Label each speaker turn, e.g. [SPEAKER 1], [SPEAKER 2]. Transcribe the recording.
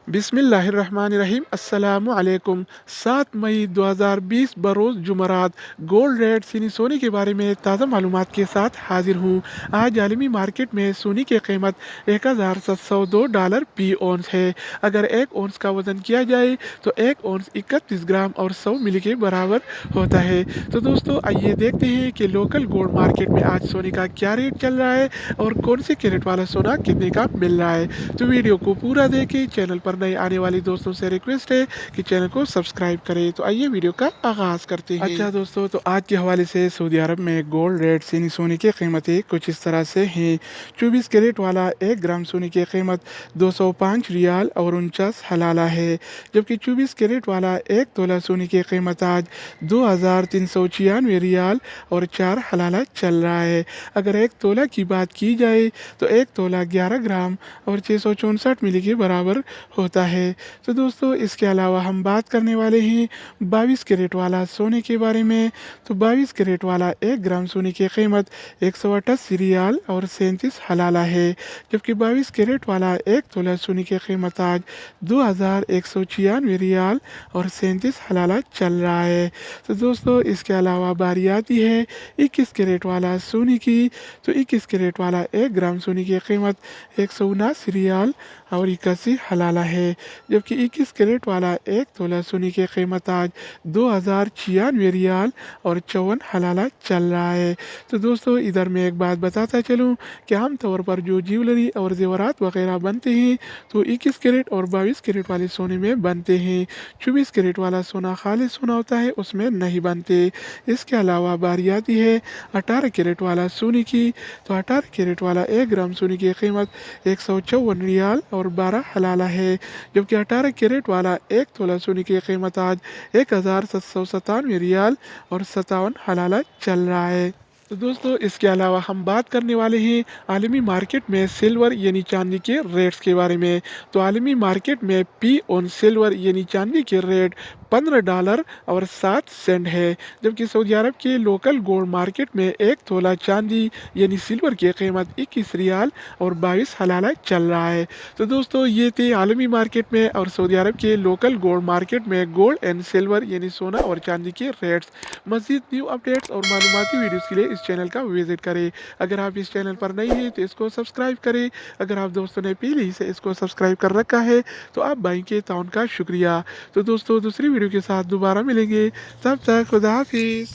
[SPEAKER 1] बिस्मिल्लाहिर्रहमानिर्रहीम अस्सलामु अलैकुम। 7 मई 2020 बरोज़ जुमरात गोल्ड रेट चीनी सोने के बारे में ताज़ा मालूमात के साथ हाजिर हूँ। आज आलमी मार्केट में सोने की कीमत $1702 फी औंस है। अगर एक औंस का वज़न किया जाए तो एक औंस 31 ग्राम और 100 मिली के बराबर होता है। तो दोस्तों आइए देखते हैं कि लोकल गोल्ड मार्केट में आज सोने का क्या रेट चल रहा है और कौन से कैरेट वाला सोना कितने का मिल रहा है। तो वीडियो को पूरा देखें। चैनल पर नए आने वाले दोस्तों से रिक्वेस्ट है कि चैनल को सब्सक्राइब करें। तो आइए वीडियो का आगाज करते हैं। अच्छा दोस्तों, तो आज के हवाले से सऊदी अरब में गोल्ड रेट चीनी सोने की कीमतें कुछ इस तरह से हैं। 24 कैरेट वाला 1 ग्राम सोने की कीमत 205 रियाल और 49 हलाला है, जबकि 24 कैरेट वाला 1 तोला सोने की कीमत आज 2396 रियाल और 4 हलाला चल रहा है। अगर 1 तोला की बात की जाए तो 1 तोला 11 ग्राम और 664 मिली के बराबर होता है। तो दोस्तों इसके अलावा हम बात करने वाले हैं 22 कैरेट वाला सोने के बारे में। तो 22 कैरेट वाला 1 ग्राम सोने की कीमत 188 रियाल और 37 हलाला है, जबकि 22 कैरेट वाला 1 तोला सोने की कीमत आज 2196 रियाल और 37 हलाला चल रहा है। तो दोस्तों इसके अलावा बारी आती है 21 कैरेट वाला सोने की। तो 21 कैरेट वाला 1 ग्राम सोने की कीमत 179 रियाल और 81 हलाला है, जबकि 21 कैरेट वाला 1 तोला सोने की कीमत आज 2096 रियाल और 54 हलाला चल रहा है। तो दोस्तों इधर मैं एक बात बताता चलूँ कि आम तौर पर जो ज्वेलरी और जेवरात वगैरह बनते हैं तो 21 कैरेट और 22 कैरेट वाले सोने में बनते हैं। 24 कैरेट वाला सोना खालिस सोना होता है, उसमें नहीं बनते। इसके अलावा बारी आती है 18 कैरेट वाला सोने की। तो 18 कैरेट वाला 1 ग्राम सोने की कीमत 154 रियाल और 12 हलाला है, जबकि 18 कैरेट वाला 1 तोला सोने की कीमत आज 1797 रियाल और 57 हलाला चल रहा है। तो दोस्तों इसके अलावा हम बात करने वाले हैं आलमी मार्केट में सिल्वर यानी चांदी के रेट्स के बारे में। तो आलमी मार्केट में पी ऑन सिल्वर यानी चांदी के रेट $15 और 7 सेंट है, जबकि सऊदी अरब के लोकल गोल्ड मार्केट में 1 तोला चांदी यानी सिल्वर की कीमत 21 रियाल और 22 हलाला चल रहा है। तो दोस्तों ये थे आलमी मार्केट में और सऊदी अरब के लोकल गोल्ड मार्केट में गोल्ड एंड सिल्वर यानी सोना और चांदी के रेट्स। मज़ीद न्यू अपडेट्स और मालूमाती वीडियोस के लिए इस चैनल का विजिट करें। अगर आप इस चैनल पर नए हैं तो इसको सब्सक्राइब करें। अगर आप दोस्तों ने पहले ही से इसको सब्सक्राइब कर रखा है तो आप भाई के ताउन का शुक्रिया। तो दोस्तों दूसरी वीडियो के साथ दोबारा मिलेंगे, तब तक खुदा हाफिज़।